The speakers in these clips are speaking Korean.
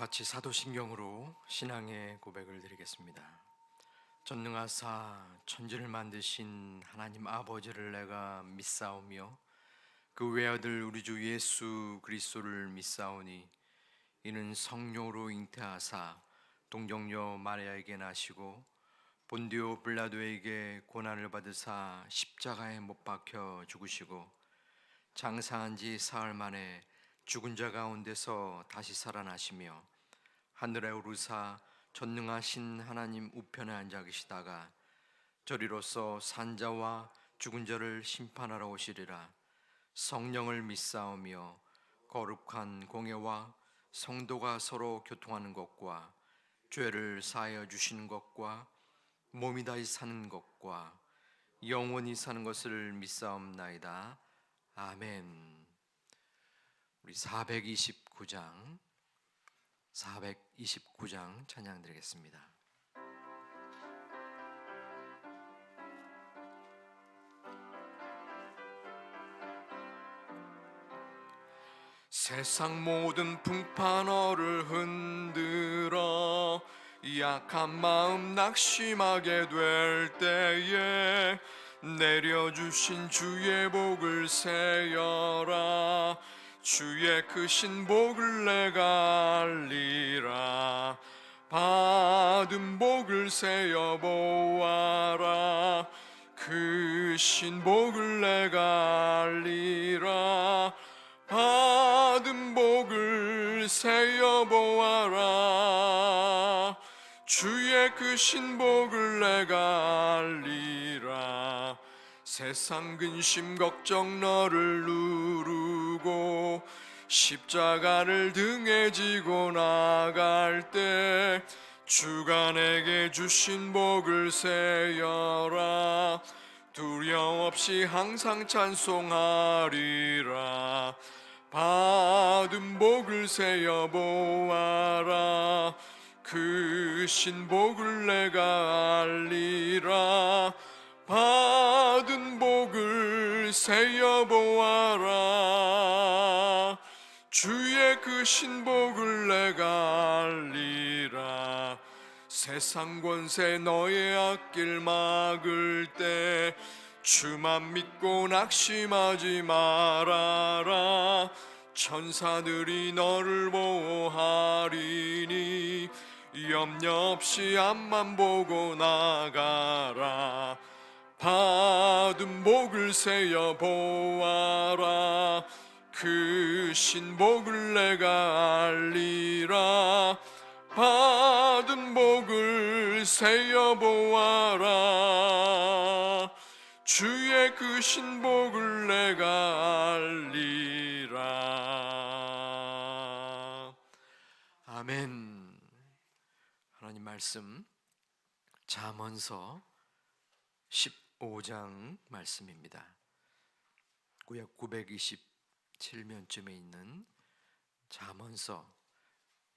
같이 사도신경으로 신앙의 고백을 드리겠습니다. 전능하사 천지를 만드신 하나님 아버지를 내가 믿사오며 그 외아들 우리 주 예수 그리스도를 믿사오니 이는 성령으로 잉태하사 동정녀 마리아에게 나시고 본디오 빌라도에게 고난을 받으사 십자가에 못 박혀 죽으시고 장사한 지 사흘 만에 죽은 자 가운데서 다시 살아나시며 하늘에 오르사 전능하신 하나님 우편에 앉아 계시다가 저리로서 산자와 죽은 자를 심판하러 오시리라. 성령을 믿사오며 거룩한 공예와 성도가 서로 교통하는 것과 죄를 사하여 주시는 것과 몸이 다시 사는 것과 영원히 사는 것을 믿사옵나이다. 아멘. 우리 429장 찬양 드리겠습니다. 세상 모든 풍파너를 흔들어 약한 마음 낙심하게 될 때에 내려주신 주의 복을 세어라. 주의 크신 복을 내가 알리라. 받은 복을 세어 보아라. 크신 복을 내가 알리라. 받은 복을 세어 보아라. 주의 크신 복을 내가 알리라. 세상 근심 걱정 너를 누르고 십자가를 등에 지고 나갈 때 주가 내게 주신 복을 세어라. 두려움 없이 항상 찬송하리라. 받은 복을 세어 보아라. 크신 복을 내가 알리라. 받은 복을 세어 보아라. 주의 크신 복을 내가 알리라. 세상 권세 너의 앞길 막을 때 주만 믿고 낙심하지 말아라. 천사들이 너를 보호하리니 염려 없이 앞만 보고 나가라. 받은 복을 세어 보아라. 크신 복을 내가 알리라. 받은 복을 세어 보아라. 주의 크신 복을 내가 알리라. 아멘. 하나님 말씀 잠언서 15장 말씀입니다. 구약 927면쯤에 있는 잠언서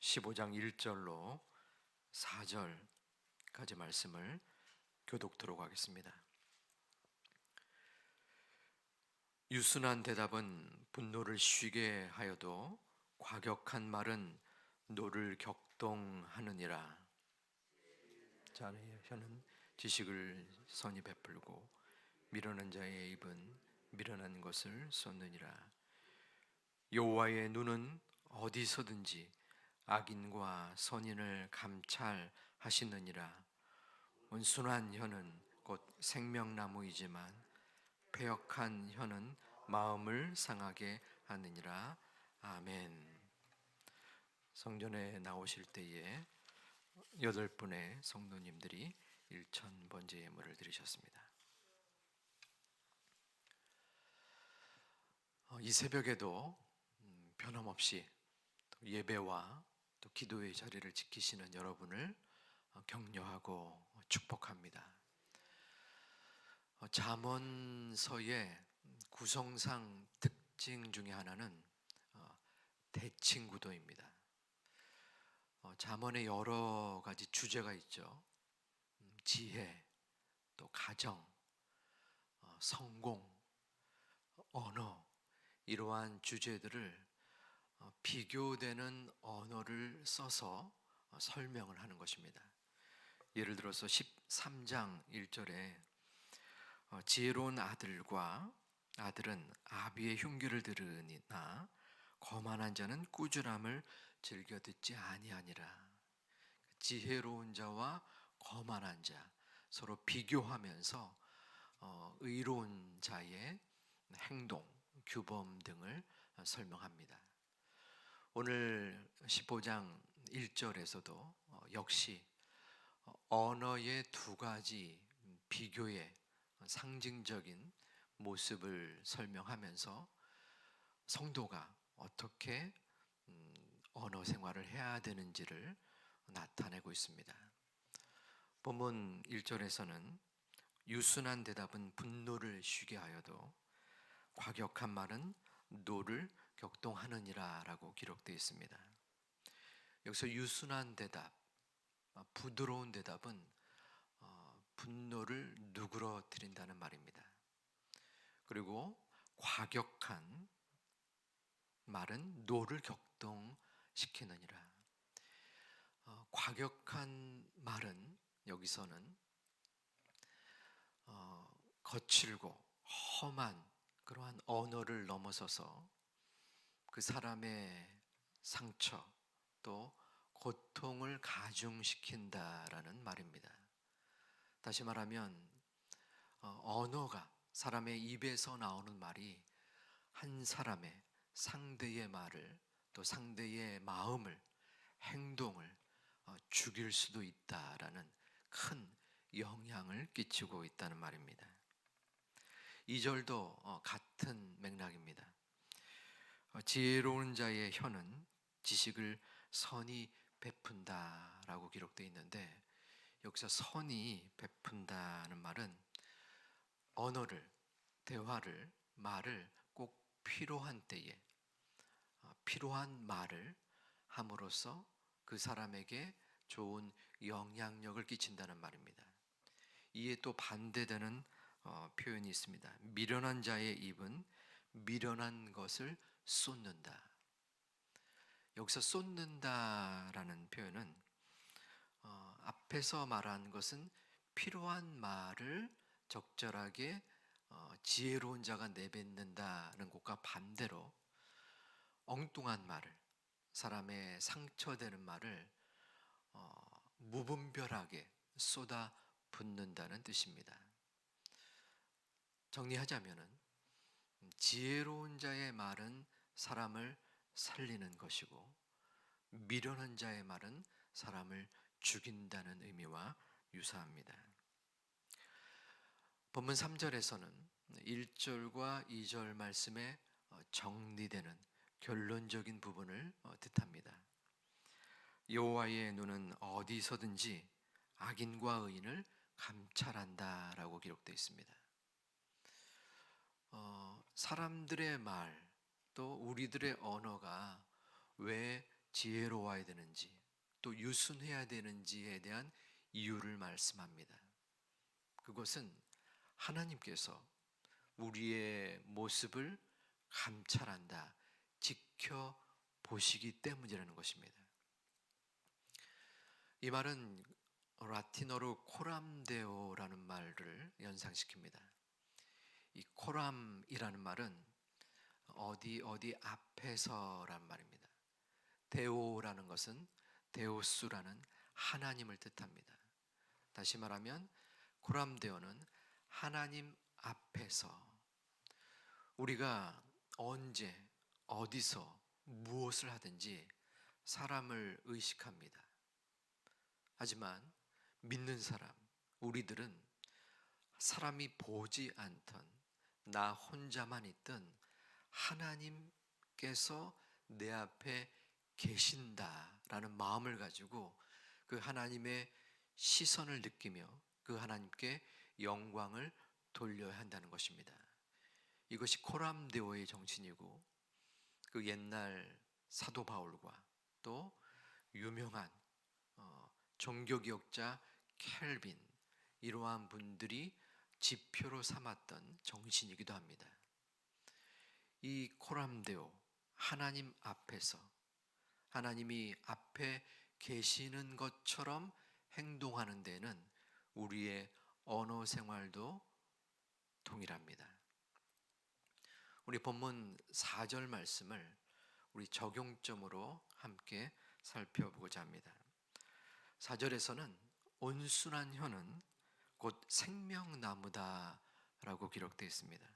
15장 1절로 4절까지 말씀을 교독토록 하겠습니다. 유순한 대답은 분노를 쉬게 하여도 과격한 말은 노를 격동하느니라. 자네의 혀는 지식을 선히 베풀고 미련한 자의 입은 미련한 것을 쏟느니라. 여호와의 눈은 어디서든지 악인과 선인을 감찰하시느니라. 온순한 혀는 곧 생명나무이지만 패역한 혀는 마음을 상하게 하느니라. 아멘. 성전에 나오실 때에 8분의 성도님들이 1,000번째 예물을 드리셨습니다. 이 새벽에도 변함없이 예배와 또 기도의 자리를 지키시는 여러분을 격려하고 축복합니다. 잠언서의 구성상 특징 중에 하나는 대칭 구도입니다. 잠언에 여러 가지 주제가 있죠. 지혜, 또 가정, 성공, 언어, 이러한 주제들을 비교되는 언어를 써서 설명을 하는 것입니다. 예를 들어서 13장 1절에 지혜로운 아들과 아들은 아비의 흉기를 들으니나 거만한 자는 꾸준함을 즐겨 듣지 아니하니라. 지혜로운 자와 거만한 자 서로 비교하면서 의로운 자의 행동, 규범 등을 설명합니다. 오늘 15장 1절에서도 역시 언어의 두 가지 비교의 상징적인 모습을 설명하면서 성도가 어떻게 언어 생활을 해야 되는지를 나타내고 있습니다. 본문 1절에서는 유순한 대답은 분노를 쉬게 하여도 과격한 말은 노를 격동하느니라 라고 기록되어 있습니다. 여기서 유순한 대답, 부드러운 대답은 분노를 누그러뜨린다는 말입니다. 그리고 과격한 말은 노를 격동시키느니라. 과격한 말은 여기서는 거칠고 험한 그러한 언어를 넘어서서 그 사람의 상처 또 고통을 가중시킨다라는 말입니다. 다시 말하면 언어가 사람의 입에서 나오는 말이 한 사람의 상대의 말을 또 상대의 마음을 행동을 죽일 수도 있다라는 큰 영향을 끼치고 있다는 말입니다. 2절도 같은 맥락입니다. 지혜로운 자의 혀는 지식을 선히 베푼다라고 기록되어 있는데 여기서 선히 베푼다는 말은 언어를, 대화를, 말을 꼭 필요한 때에 필요한 말을 함으로써 그 사람에게 좋은 영향력을 끼친다는 말입니다. 이에 또 반대되는 표현이 있습니다. 미련한 자의 입은 미련한 것을 쏟는다. 여기서 쏟는다라는 표현은 앞에서 말한 것은 필요한 말을 적절하게 지혜로운 자가 내뱉는다는 것과 반대로 엉뚱한 말을, 사람의 상처되는 말을 무분별하게 쏟아 붓는다는 뜻입니다. 정리하자면은 지혜로운 자의 말은 사람을 살리는 것이고 미련한 자의 말은 사람을 죽인다는 의미와 유사합니다. 본문 3절에서는 1절과 2절 말씀에 정리되는 결론적인 부분을 뜻합니다. 여호와의 눈은 어디서든지 악인과 의인을 감찰한다라고 기록되어 있습니다. 사람들의 말, 또 우리들의 언어가 왜 지혜로워야 되는지, 또 유순해야 되는지에 대한 이유를 말씀합니다. 그것은 하나님께서 우리의 모습을 감찰한다, 지켜보시기 때문이라는 것입니다. 이 말은 라틴어로 코람데오라는 말을 연상시킵니다. 이 코람이라는 말은 어디 앞에서라는 말입니다. 데오라는 것은 데오스라는 하나님을 뜻합니다. 다시 말하면 코람데오는 하나님 앞에서 우리가 언제 어디서 무엇을 하든지 사람을 의식합니다. 하지만 믿는 사람, 우리들은 사람이 보지 않던 나 혼자만 있던 하나님께서 내 앞에 계신다라는 마음을 가지고 그 하나님의 시선을 느끼며 그 하나님께 영광을 돌려야 한다는 것입니다. 이것이 코람데오의 정신이고 그 옛날 사도 바울과 또 유명한 종교개혁자 켈빈, 이러한 분들이 지표로 삼았던 정신이기도 합니다. 이 코람데오, 하나님 앞에서 하나님이 앞에 계시는 것처럼 행동하는 데는 우리의 언어 생활도 동일합니다. 우리 본문 4절 말씀을 우리 적용점으로 함께 살펴보고자 합니다. 4절에서는 온순한 혀는 곧 생명나무다라고 기록되어 있습니다.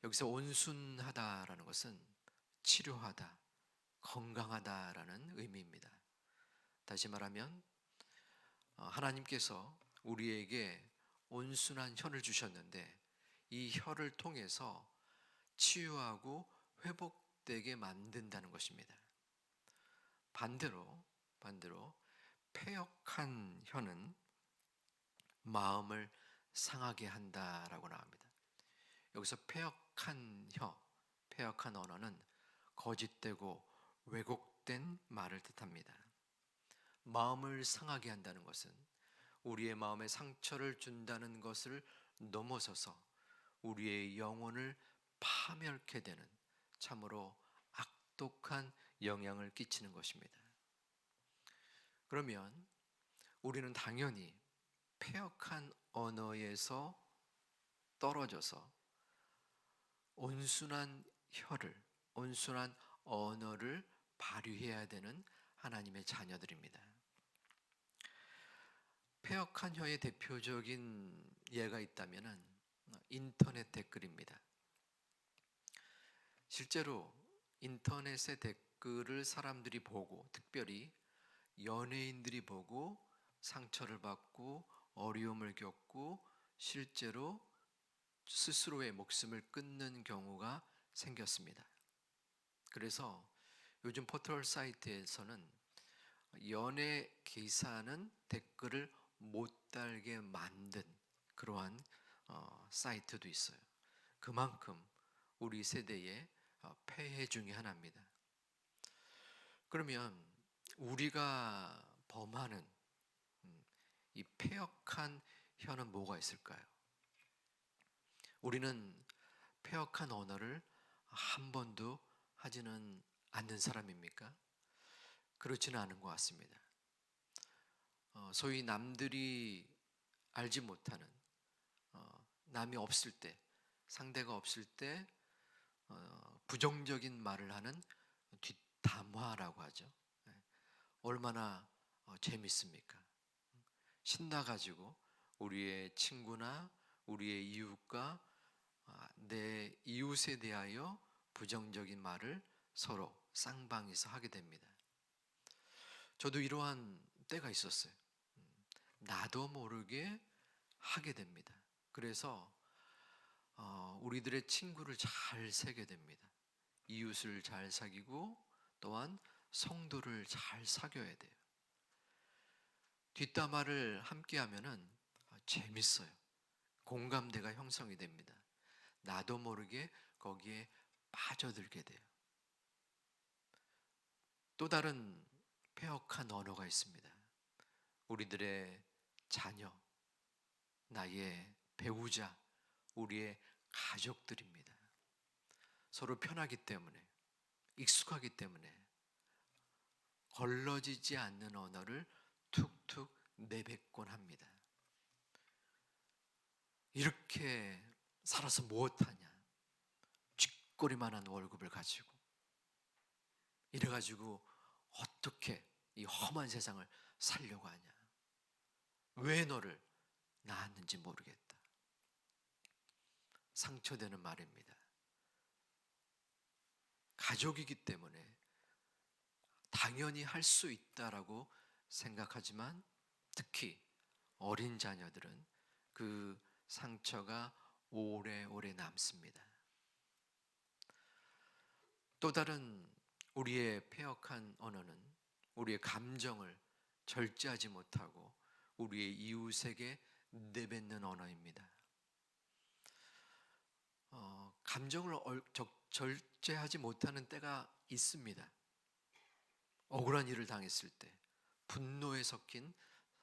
여기서 온순하다라는 것은 치료하다, 건강하다라는 의미입니다. 다시 말하면 하나님께서 우리에게 온순한 혀를 주셨는데 이 혀를 통해서 치유하고 회복되게 만든다는 것입니다. 반대로 패역한 혀는 마음을 상하게 한다라고 나옵니다. 여기서 패역한 혀, 패역한 언어는 거짓되고 왜곡된 말을 뜻합니다. 마음을 상하게 한다는 것은 우리의 마음에 상처를 준다는 것을 넘어서서 우리의 영혼을 파멸케 되는 참으로 악독한 영향을 끼치는 것입니다. 그러면 우리는 당연히 패역한 언어에서 떨어져서 온순한 혀를, 온순한 언어를 발휘해야 되는 하나님의 자녀들입니다. 패역한 혀의 대표적인 예가 있다면 인터넷 댓글입니다. 실제로 인터넷의 댓글을 사람들이 보고, 특별히 연예인들이 보고 상처를 받고 어려움을 겪고 실제로 스스로의 목숨을 끊는 경우가 생겼습니다. 그래서 요즘 포털 사이트에서는 연예 기사는 댓글을 못 달게 만든 그러한 사이트도 있어요. 그만큼 우리 세대의 폐해 중에 하나입니다. 그러면 우리가 범하는 이 패역한 혀는 뭐가 있을까요? 우리는 패역한 언어를 한 번도 하지는 않는 사람입니까? 그렇지는 않은 것 같습니다. 소위 남들이 알지 못하는 남이 없을 때, 상대가 없을 때 부정적인 말을 하는 뒷담화라고 하죠. 얼마나 재밌습니까? 신나가지고 우리의 친구나 우리의 이웃과 내 이웃에 대하여 부정적인 말을 서로 쌍방에서 하게 됩니다. 저도 이러한 때가 있었어요. 나도 모르게 하게 됩니다. 그래서 우리들의 친구를 잘 세게 됩니다. 이웃을 잘 사귀고 또한 성도를 잘 사귀어야 돼요. 뒷담화를 함께 하면은 재밌어요. 공감대가 형성이 됩니다. 나도 모르게 거기에 빠져들게 돼요. 또 다른 패역한 언어가 있습니다. 우리들의 자녀, 나의 배우자, 우리의 가족들입니다. 서로 편하기 때문에, 익숙하기 때문에 걸러지지 않는 언어를 툭툭 내뱉곤 합니다. 이렇게 살아서 무엇하냐? 쥐꼬리만한 월급을 가지고 이래가지고 어떻게 이 험한 세상을 살려고 하냐? 왜 너를 낳았는지 모르겠다. 상처되는 말입니다. 가족이기 때문에 당연히 할 수 있다라고 생각하지만 특히 어린 자녀들은 그 상처가 오래오래 남습니다. 또 다른 우리의 패역한 언어는 우리의 감정을 절제하지 못하고 우리의 이웃에게 내뱉는 언어입니다. 감정을 절제하지 못하는 때가 있습니다. 억울한 일을 당했을 때, 분노에 섞인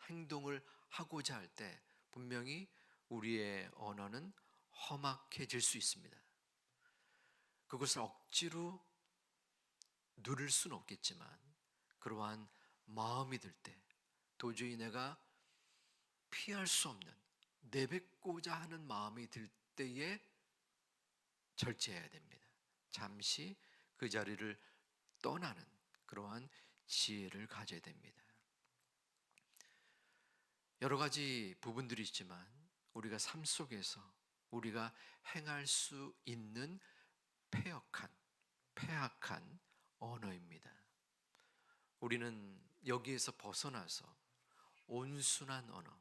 행동을 하고자 할 때 분명히 우리의 언어는 험악해질 수 있습니다. 그것을 억지로 누릴 수는 없겠지만 그러한 마음이 들 때, 도저히 내가 피할 수 없는, 내뱉고자 하는 마음이 들 때에 절제해야 됩니다. 잠시 그 자리를 떠나는 그러한 지혜를 가져야 됩니다. 여러 가지 부분들이 있지만 우리가 삶 속에서 우리가 행할 수 있는 패악한 언어입니다. 우리는 여기에서 벗어나서 온순한 언어,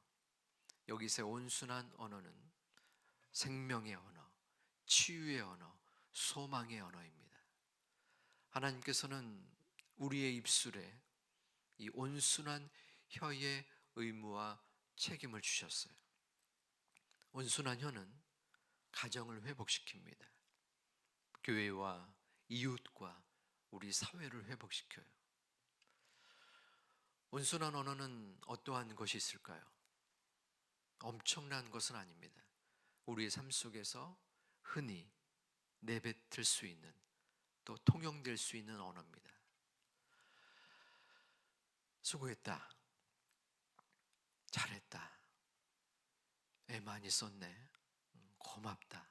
여기서 온순한 언어는 생명의 언어, 치유의 언어, 소망의 언어입니다. 하나님께서는 우리의 입술에 이 온순한 혀의 의무와 책임을 주셨어요. 온순한 혀는 가정을 회복시킵니다. 교회와 이웃과 우리 사회를 회복시켜요. 온순한 언어는 어떠한 것이 있을까요? 엄청난 것은 아닙니다. 우리의 삶 속에서 흔히 내뱉을 수 있는, 또 통용될 수 있는 언어입니다. 수고했다. 잘했다. 애 많이 썼네. 고맙다.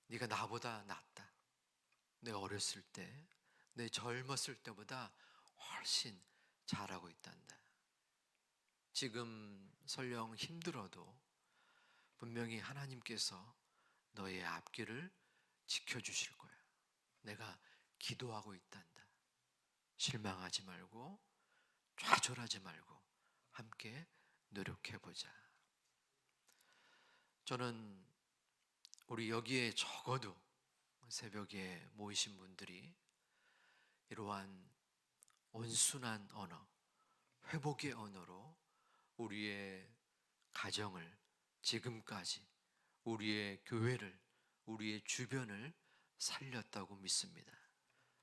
네가 나보다 낫다. 내 어렸을 때, 내 젊었을 때보다 훨씬 잘하고 있단다. 지금 설령 힘들어도 분명히 하나님께서 너의 앞길을 지켜주실 거야. 내가 기도하고 있단다. 실망하지 말고 좌절하지 말고 함께 노력해보자. 저는 우리 여기에 적어도 새벽에 모이신 분들이 이러한 온순한 언어, 회복의 언어로 우리의 가정을 지금까지, 우리의 교회를, 우리의 주변을 살렸다고 믿습니다.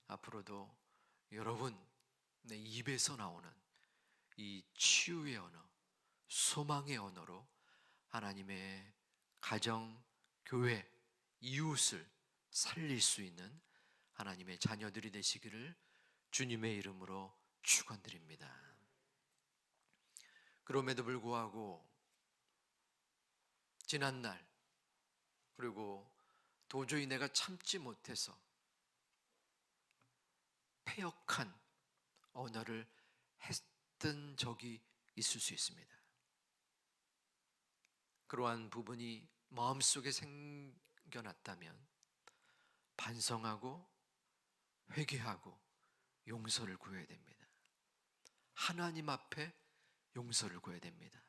앞으로도 여러분 내 입에서 나오는 이 치유의 언어, 소망의 언어로 하나님의 가정, 교회, 이웃을 살릴 수 있는 하나님의 자녀들이 되시기를 주님의 이름으로 축원드립니다. 그럼에도 불구하고 지난날, 그리고 도저히 내가 참지 못해서 패역한 언어를 했던 적이 있을 수 있습니다. 그러한 부분이 마음속에 생겨났다면 반성하고 회개하고 용서를 구해야 됩니다. 하나님 앞에 용서를 구해야 됩니다.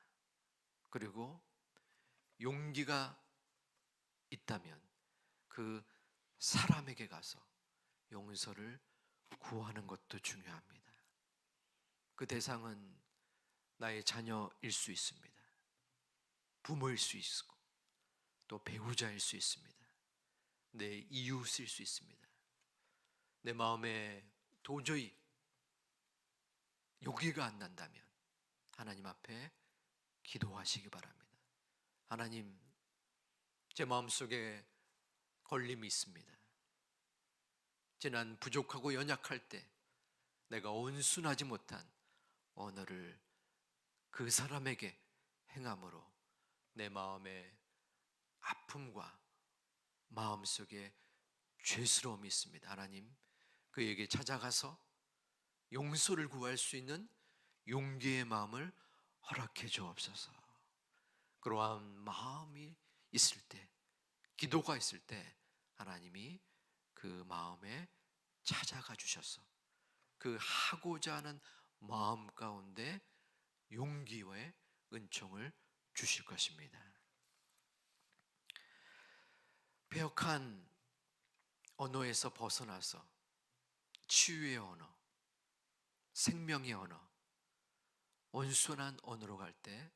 그리고 용기가 있다면 그 사람에게 가서 용서를 구하는 것도 중요합니다. 그 대상은 나의 자녀일 수 있습니다. 부모일 수 있고 또 배우자일 수 있습니다. 내 이웃일 수 있습니다. 내 마음에 도저히 용기가 안 난다면 하나님 앞에 기도하시기 바랍니다. 하나님, 제 마음속에 걸림이 있습니다. 지난 부족하고 연약할 때 내가 온순하지 못한 언어를 그 사람에게 행함으로 내 마음의 아픔과 마음속에 죄스러움이 있습니다. 하나님, 그에게 찾아가서 용서를 구할 수 있는 용기의 마음을 허락해 주옵소서. 그러한 마음이 있을 때, 기도가 있을 때 하나님이 그 마음에 찾아가 주셔서 그 하고자 하는 마음 가운데 용기와 은총을 주실 것입니다. 패역한 언어에서 벗어나서 치유의 언어, 생명의 언어, 온순한 언어로 갈 때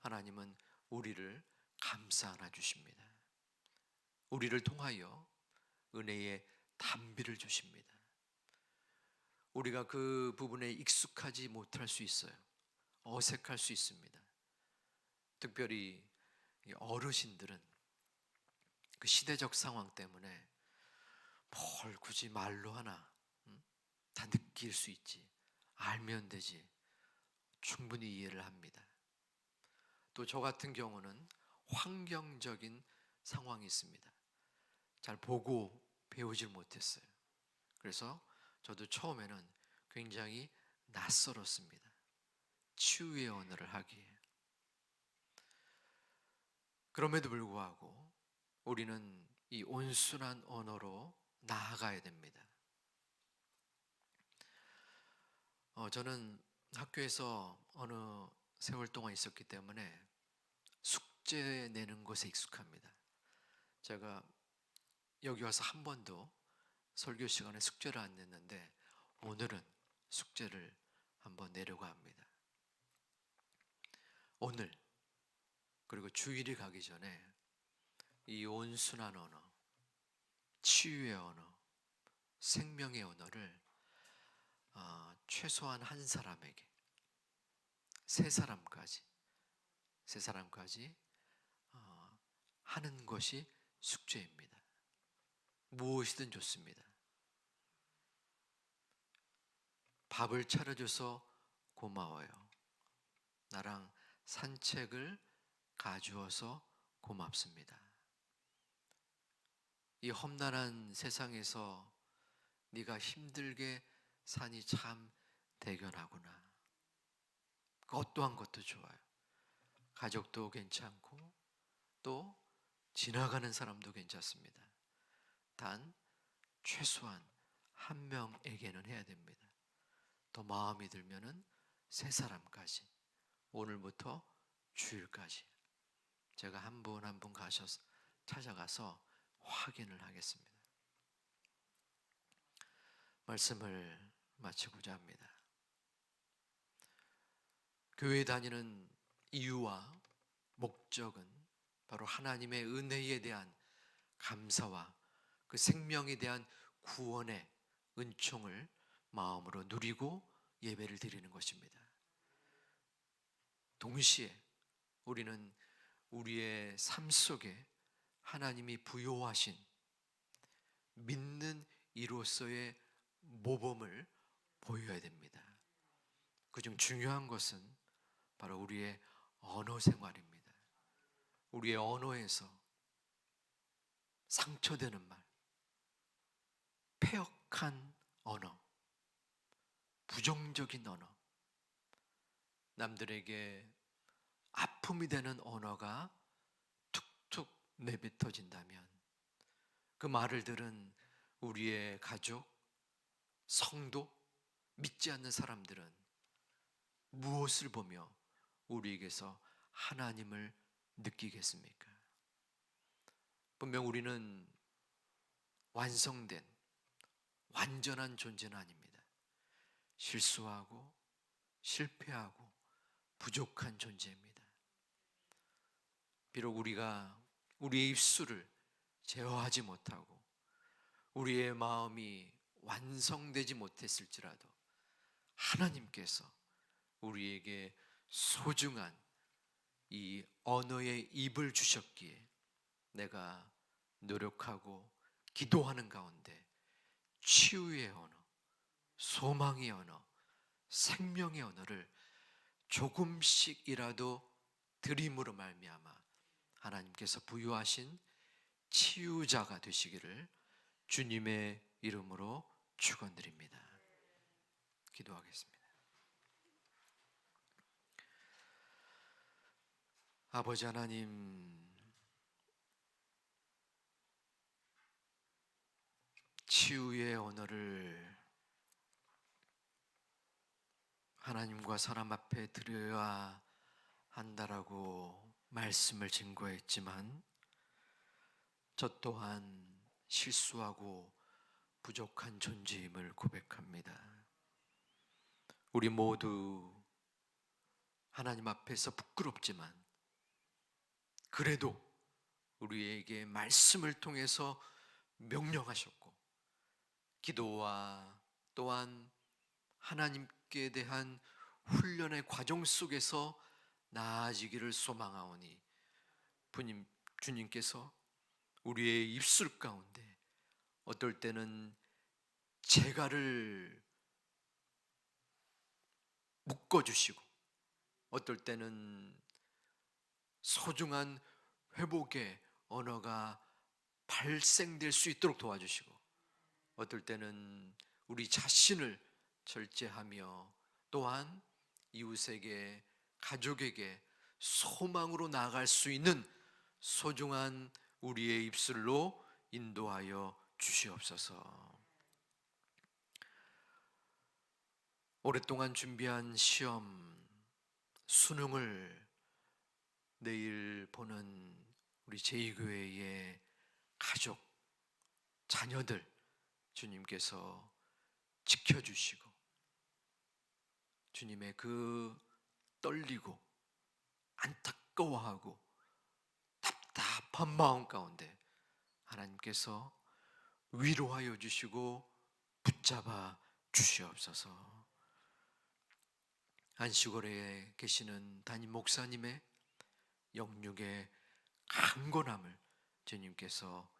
하나님은 우리를 감싸 안아 주십니다. 우리를 통하여 은혜의 담비를 주십니다. 우리가 그 부분에 익숙하지 못할 수 있어요. 어색할 수 있습니다. 특별히 어르신들은 그 시대적 상황 때문에 뭘 굳이 말로 하나? 다 느낄 수 있지. 알면 되지. 충분히 이해를 합니다. 또 저 같은 경우는 환경적인 상황이 있습니다. 잘 보고 배우질 못했어요. 그래서 저도 처음에는 굉장히 낯설었습니다. 치유의 언어를 하기에. 그럼에도 불구하고 우리는 이 온순한 언어로 나아가야 됩니다. 저는 학교에서 어느 세월 동안 있었기 때문에 숙제 내는 것에 익숙합니다. 제가 여기 와서 한 번도 설교 시간에 숙제를 안 냈는데 오늘은 숙제를 한번 내려고 합니다. 오늘 그리고 주일이 가기 전에 이 온순한 언어, 치유의 언어, 생명의 언어를 최소한 한 사람에게, 세 사람까지 하는 것이 숙제입니다. 무엇이든 좋습니다. 밥을 차려줘서 고마워요. 나랑 산책을 가주어서 고맙습니다. 이 험난한 세상에서 네가 힘들게 사니 참 대견하구나. 그 어떠한 것도 좋아요. 가족도 괜찮고 또 지나가는 사람도 괜찮습니다. 단 최소한 한 명에게는 해야 됩니다. 더 마음이 들면은 세 사람까지, 오늘부터 주일까지 제가 한 분 한 분 찾아가서 확인을 하겠습니다. 말씀을 마치고자 합니다. 교회 다니는 이유와 목적은 바로 하나님의 은혜에 대한 감사와 그 생명에 대한 구원의 은총을 마음으로 누리고 예배를 드리는 것입니다. 동시에 우리는 우리의 삶 속에 하나님이 부여하신 믿는 이로서의 모범을 보여야 됩니다. 그중 중요한 것은 바로 우리의 언어 생활입니다. 우리의 언어에서 상처되는 말, 폐역한 언어, 부정적인 언어, 남들에게 아픔이 되는 언어가 툭툭 내뱉어진다면 그 말을 들은 우리의 가족, 성도, 믿지 않는 사람들은 무엇을 보며 우리에게서 하나님을 느끼겠습니까? 분명 우리는 완성된 완전한 존재는 아닙니다. 실수하고 실패하고 부족한 존재입니다. 비록 우리가 우리의 입술을 제어하지 못하고 우리의 마음이 완성되지 못했을지라도 하나님께서 우리에게 소중한 이 언어의 입을 주셨기에 내가 노력하고 기도하는 가운데 치유의 언어, 소망의 언어, 생명의 언어를 조금씩이라도 드림으로 말미암아 하나님께서 부여하신 치유자가 되시기를 주님의 이름으로 축원드립니다. 기도하겠습니다. 아버지 하나님, 치유의 언어를 하나님과 사람 앞에 드려야 한다라고 말씀을 증거했지만 저 또한 실수하고 부족한 존재임을 고백합니다. 우리 모두 하나님 앞에서 부끄럽지만 그래도 우리에게 말씀을 통해서 명령하셨고 기도와 또한 하나님께 대한 훈련의 과정 속에서 나아지기를 소망하오니 주님께서 우리의 입술 가운데 어떨 때는 재갈을 묶어주시고, 어떨 때는 소중한 회복의 언어가 발생될 수 있도록 도와주시고, 어떨 때는 우리 자신을 절제하며 또한 이웃에게, 가족에게 소망으로 나아갈 수 있는 소중한 우리의 입술로 인도하여 주시옵소서. 오랫동안 준비한 시험, 수능을 내일 보는 우리 제2교회의 가족, 자녀들 주님께서 지켜주시고, 주님의 그 떨리고 안타까워하고 답답한 마음 가운데 하나님께서 위로하여 주시고 붙잡아 주시옵소서. 안시골에 계시는 담임 목사님의 영육의 강건함을 주님께서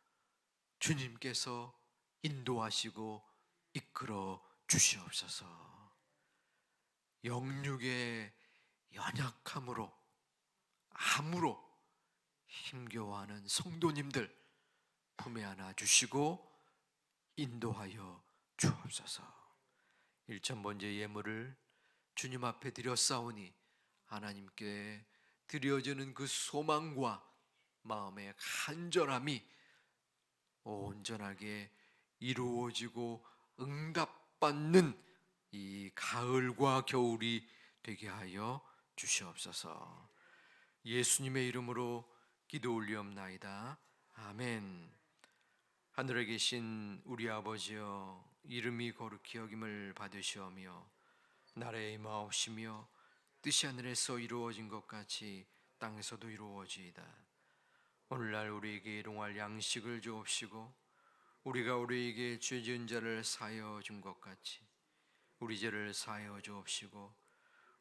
인도하시고 이끌어 주시옵소서. 영육의 연약함으로 암으로 힘겨워하는 성도님들 품에 안아 주시고 인도하여 주옵소서. 1천 번째 예물을 주님 앞에 드렸사오니 하나님께 드려지는 그 소망과 마음의 간절함이 온전하게 이루어지고 응답받는 이 가을과 겨울이 되게 하여 주시옵소서. 예수님의 이름으로 기도 올리옵나이다. 아멘. 하늘에 계신 우리 아버지여, 이름이 거룩히 여김을 받으시오며 나라의 임하옵시며 뜻이 하늘에서 이루어진 것 같이 땅에서도 이루어지이다. 오늘날 우리에게 일용할 양식을 주옵시고 우리가 우리에게 죄 지은 자를 사하여 준 것 같이 우리 죄를 사하여 주옵시고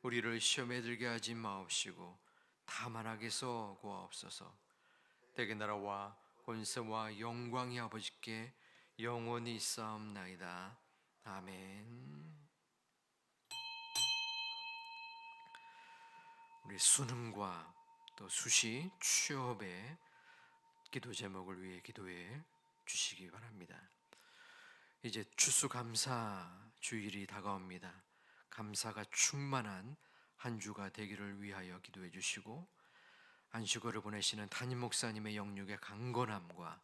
우리를 시험에 들게 하지 마옵시고 다만 악에서 구하옵소서. 대개 나라와 권세와 영광이 아버지께 영원히 있사옵나이다. 아멘. 우리 수능과 또 수시 취업의 기도 제목을 위해 기도해 주시기 바랍니다. 이제 추수감사 주일이 다가옵니다. 감사가 충만한 한 주가 되기를 위하여 기도해 주시고, 안식월을 보내시는 담임 목사님의 영육의 강건함과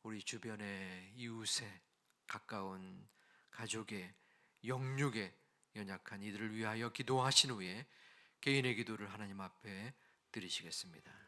우리 주변의 이웃의 가까운 가족의 영육에 연약한 이들을 위하여 기도하신 후에 개인의 기도를 하나님 앞에 드리시겠습니다.